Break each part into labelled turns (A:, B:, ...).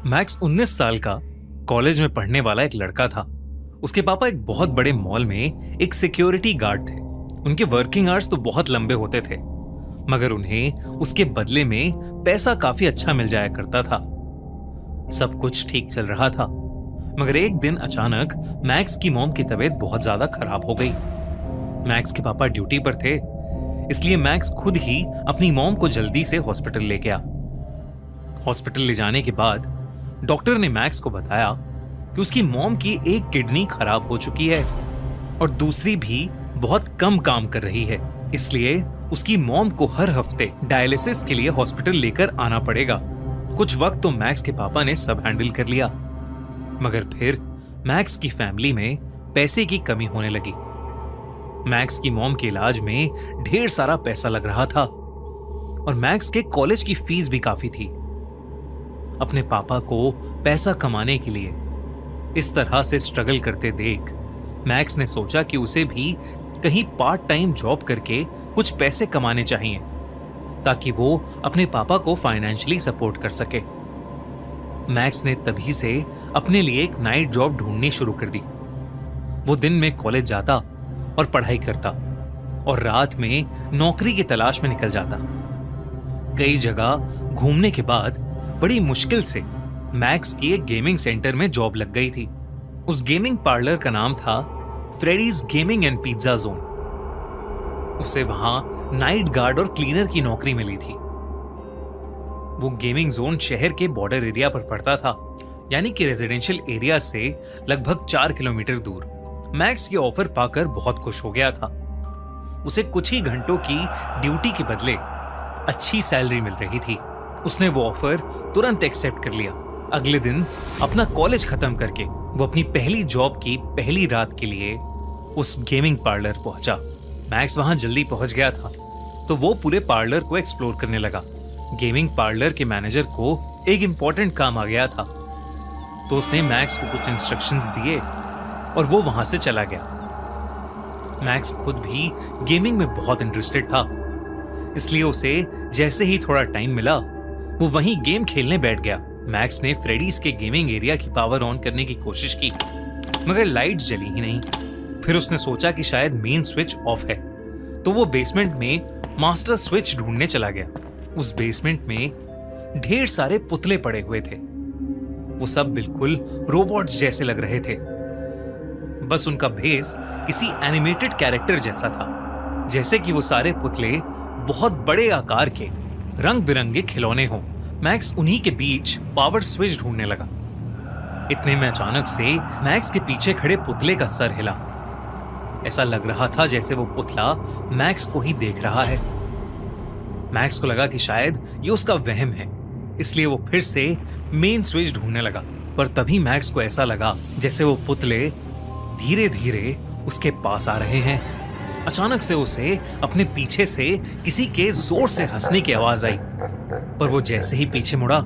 A: Max 19 साल का college में पढ़ने वाला एक लड़का था। उसके पापा एक बहुत बड़े मॉल में एक सिक्योरिटी गार्ड थे। उनके वर्किंग आवर्स तो बहुत लंबे होते थे, मगर उन्हें उसके बदले में पैसा काफी अच्छा मिल जाया करता था। सब कुछ ठीक चल रहा था, मगर एक दिन अचानक मैक्स की मॉम की तबीयत बहुत ज्यादा खराब हो गई। मैक्स के पापा ड्यूटी पर थे, इसलिए मैक्स खुद ही अपनी मॉम को जल्दी से हॉस्पिटल ले गया। हॉस्पिटल ले जाने के बाद डॉक्टर ने मैक्स को बताया कि उसकी मॉम की एक किडनी खराब हो चुकी है और दूसरी भी बहुत कम काम कर रही है, इसलिए उसकी मॉम को हर हफ्ते डायलिसिस के लिए हॉस्पिटल लेकर आना पड़ेगा। कुछ वक्त तो मैक्स के पापा ने सब हैंडल कर लिया, मगर फिर मैक्स की फैमिली में पैसे की कमी होने लगी। मैक्स की मॉम के इलाज में ढेर सारा पैसा लग रहा था और मैक्स के कॉलेज की फीस भी काफी थी। अपने पापा को पैसा कमाने के लिए इस तरह से स्ट्रगल करते देख मैक्स ने सोचा कि उसे भी कहीं पार्ट टाइम जॉब करके कुछ पैसे कमाने चाहिए, ताकि वो अपने पापा को फाइनेंशियली सपोर्ट कर सके। मैक्स ने तभी से अपने लिए एक नाइट जॉब ढूंढनी शुरू कर दी। वो दिन में कॉलेज जाता और पढ़ाई करता और रात में नौकरी की तलाश में निकल जाता। कई जगह घूमने के बाद बड़ी मुश्किल से मैक्स की एक गेमिंग सेंटर में जॉब लग गई थी। उस गेमिंग पार्लर का नाम था Freddy's gaming and pizza zone. उसे वहां नाइट गार्ड और क्लीनर की नौकरी मिली थी। वो गेमिंग जोन शहर के बॉर्डर एरिया पर पड़ता था, यानी कि रेजिडेंशियल एरिया से लगभग 4 किलोमीटर दूर। मैक्स ये ऑफर पाकर बहुत खुश हो गया था। उसे कुछ ही घंटों की ड्यूटी के बदले अच्छी सैलरी मिल रही थी। उसने वो ऑफर तुरंत एक्सेप्ट कर लिया। अगले दिन अपना कॉलेज खत्म करके वो अपनी पहली जॉब की पहली रात के लिए उस गेमिंग पार्लर पहुंचा। मैक्स वहां जल्दी पहुंच गया था, तो वो पूरे पार्लर को एक्सप्लोर करने लगा। गेमिंग पार्लर के मैनेजर को एक इंपॉर्टेंट काम आ गया था, तो उसने मैक्स को कुछ इंस्ट्रक्शंस दिए और वो वहां से चला गया। मैक्स खुद भी गेमिंग में बहुत इंटरेस्टेड था, इसलिए उसे जैसे ही थोड़ा टाइम मिला वो वहीं गेम खेलने बैठ गया। मैक्स ने फ्रेडीज के गेमिंग एरिया की पावर ऑन करने की कोशिश की, मगर लाइट्स जली ही नहीं। फिर उसने सोचा कि शायद मेन स्विच ऑफ है, तो वो बेसमेंट में मास्टर स्विच ढूंढने चला गया। उस बेसमेंट में ढेर सारे पुतले पड़े हुए थे। वो सब बिल्कुल रोबोट्स जैसे लग रहे थे, बस उनका भेस किसी एनिमेटेड कैरेक्टर जैसा था, जैसे कि वो सारे पुतले बहुत बड़े आकार के रंग बिरंगे खिलौने हों। मैक्स उन्हीं के बीच पावर स्विच ढूंढने लगा। इतने में अचानक से मैक्स के पीछे खड़े पुतले का सर हिला। ऐसा लग रहा था जैसे वो पुतला मैक्स को ही देख रहा है। मैक्स को लगा कि शायद ये उसका वहम है, इसलिए वो फिर से मेन स्विच ढूंढने लगा। पर तभी मैक्स को ऐसा लगा जैसे वो पुतले धीरे धीरे उसके पास आ रहे हैं। अचानक से उसे अपने पीछे से किसी के जोर से हंसने की आवाज आई, पर वो जैसे ही पीछे मुड़ा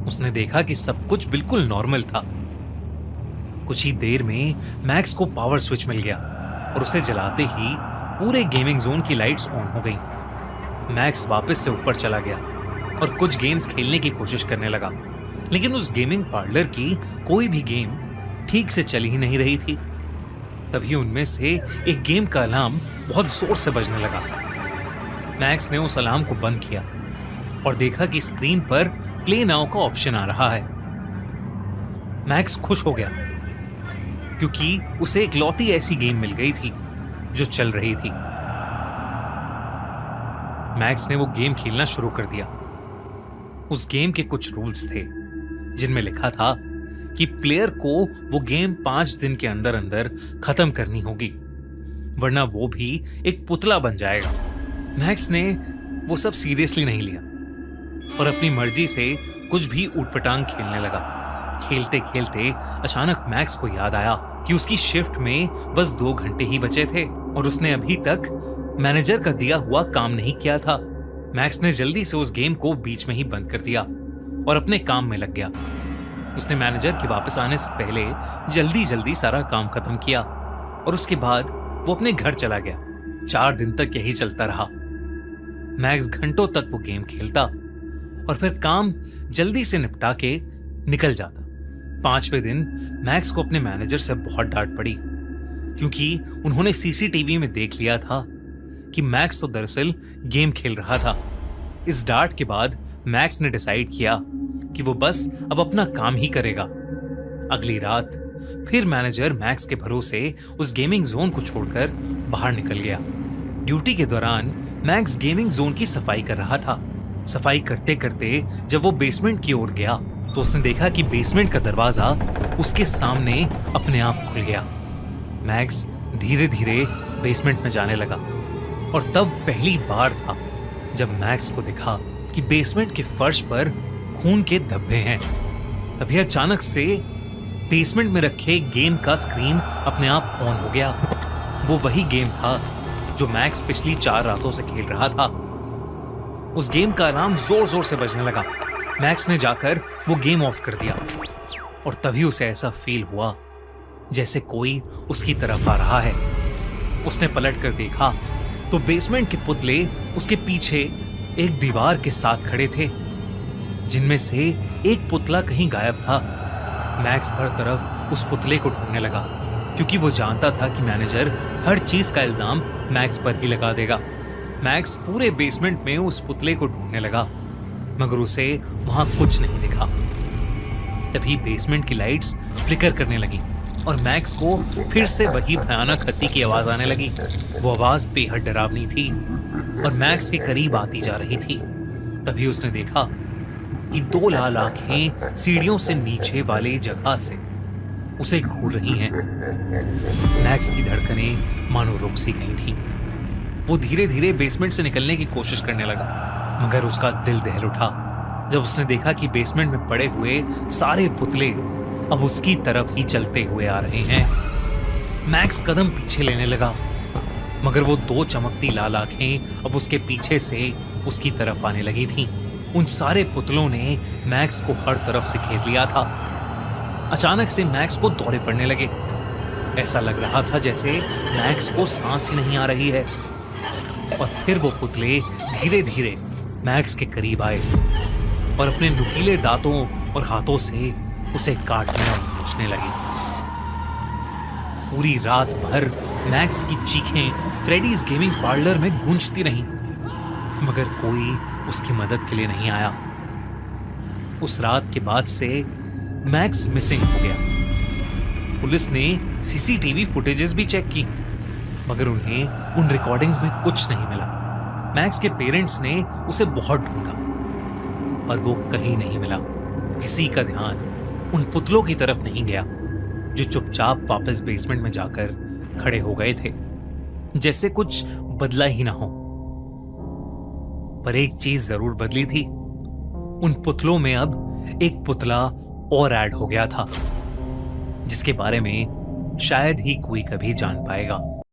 A: उसने देखा कि सब कुछ बिल्कुल नॉर्मल था। कुछ ही देर में मैक्स को पावर स्विच मिल गया और उसे जलाते ही पूरे गेमिंग जोन की लाइट्स ऑन हो गईं। मैक्स वापस से ऊपर चला गया और कुछ गेम्स खेलने की कोशिश करने लगा, लेकिन उस गेमिंग पार्लर की कोई भी गेम ठीक से चल ही नहीं रही थी। तभी उनमें से एक गेम का अलार्म बहुत जोर से बजने लगा। मैक्स ने उस अलार्म को बंद किया और देखा कि स्क्रीन पर प्ले नाउ का ऑप्शन आ रहा है। मैक्स खुश हो गया, क्योंकि उसे इकलौती ऐसी गेम मिल गई थी जो चल रही थी। मैक्स ने वो गेम खेलना शुरू कर दिया। उस गेम के कुछ रूल्स थे, जिनमें लिखा था कि प्लेयर को वो गेम 5 दिन के अंदर अंदर खत्म करनी होगी, वरना वो भी एक पुतला बन जाएगा। मैक्स ने वो सब सीरियसली नहीं लिया और अपनी मर्जी से कुछ भी ऊटपटांग खेलने लगा। खेलते खेलते अचानक मैक्स को याद आया कि उसकी शिफ्ट में बस 2 घंटे ही बचे थे और उसने अभी तक मैनेजर का दिया हुआ काम नहीं किया था। मैक्स ने जल्दी से उस गेम को बीच में ही बंद कर दिया और अपने काम में लग गया। उसने मैनेजर के वापस आने से पहले जल्दी जल्दी सारा काम खत्म किया और उसके बाद वो अपने घर चला गया। 4 दिन तक यही चलता रहा। मैक्स घंटों तक वो गेम खेलता और फिर काम जल्दी से निपटा के निकल जाता। 5वें दिन मैक्स को अपने मैनेजर से बहुत डांट पड़ी, क्योंकि उन्होंने सीसीटीवी में देख लिया था कि मैक्स तो दरअसल गेम खेल रहा था। इस डांट के बाद मैक्स ने डिसाइड किया कि वो बस अब अपना काम ही करेगा। अगली रात फिर मैनेजर मैक्स के भरोसे उस गेमिंग जोन को छोड़कर बाहर निकल गया। ड्यूटी के दौरान मैक्स गेमिंग जोन की सफाई कर रहा था। सफाई करते करते जब वो बेसमेंट की ओर गया तो उसने देखा कि बेसमेंट का दरवाजा उसके सामने अपने आप खुल गया। मैक्स धीरे धीरे बेसमेंट में जाने लगा और तब पहली बार था जब मैक्स को दिखा कि बेसमेंट के फर्श पर खून के धब्बे हैं। तभी अचानक से बेसमेंट में रखे गेम का स्क्रीन अपने आप ऑन हो गया। वो वही गेम था जो मैक्स पिछली 4 रातों से खेल रहा था। उस गेम का अलार्म जोर जोर से बजने लगा। मैक्स ने जाकर वो गेम ऑफ कर दिया और तभी उसे ऐसा फील हुआ जैसे कोई उसकी तरफ आ रहा है। उसने पलट कर देखा तो बेसमेंट के पुतले उसके पीछे एक दीवार के साथ खड़े थे, जिनमें से एक पुतला कहीं गायब था। मैक्स हर तरफ उस पुतले को ढूंढने लगा, क्योंकि वो जानता था कि मैनेजर हर चीज का इल्जाम मैक्स पर ही लगा देगा। मैक्स पूरे बेसमेंट में उस पुतले को ढूंढने लगा, मगर उसे वहां कुछ नहीं दिखा। तभी बेसमेंट की लाइट्स फ्लिकर करने लगी और मैक्स को फिर से वही भयानक हंसी की आवाज आने लगी। वो आवाज बेहद डरावनी थी और मैक्स के करीब आती जा रही थी। तभी उसने देखा कि 2 लाल आंखें सीढ़ियों से नीचे वाले जगह से उसे घूर रही हैं। मैक्स की धड़कनें मानो रुक सी गई थी। वो धीरे धीरे बेसमेंट से निकलने की कोशिश करने लगा, मगर उसका दिल दहल उठा जब उसने देखा कि बेसमेंट में पड़े हुए सारे पुतले अब उसकी तरफ ही चलते हुए आ रहे हैं। मैक्स कदम पीछे लेने लगा, मगर वो 2 चमकती लाल आंखें अब उसके पीछे से उसकी तरफ आने लगी थीं। उन सारे पुतलों ने मैक्स को हर तरफ से घेर लिया था। अचानक से मैक्स को दौरे पड़ने लगे। ऐसा लग रहा था जैसे मैक्स को सांस ही नहीं आ रही है। और फिर वो पुतले धीरे धीरे मैक्स के करीब आए और अपने नुकीले दांतों और हाथों से उसे काटने और नोचने लगे। पूरी रात भर मैक्स की चीखें फ्रेडीज गेमिंग पार्लर में गूंजती रहीं, मगर कोई उसकी मदद के लिए नहीं आया। उस रात के बाद से मैक्स मिसिंग हो गया। पुलिस ने सीसीटीवी फुटेजेस भी चेक की, मगर उन्हें उन रिकॉर्डिंग्स में कुछ नहीं मिला। मैक्स के पेरेंट्स ने उसे बहुत ढूंढा, पर वो कहीं नहीं मिला। किसी का ध्यान उन पुतलों की तरफ नहीं गया, जो चुपचाप वापस बेसमेंट में जाकर खड़े हो गए थे, जैसे कुछ बदला ही ना हो। पर एक चीज जरूर बदली थी। उन पुतलों में अब एक पुतला और ऐड हो गया था, जिसके बारे में शायद ही कोई कभी जान पाएगा।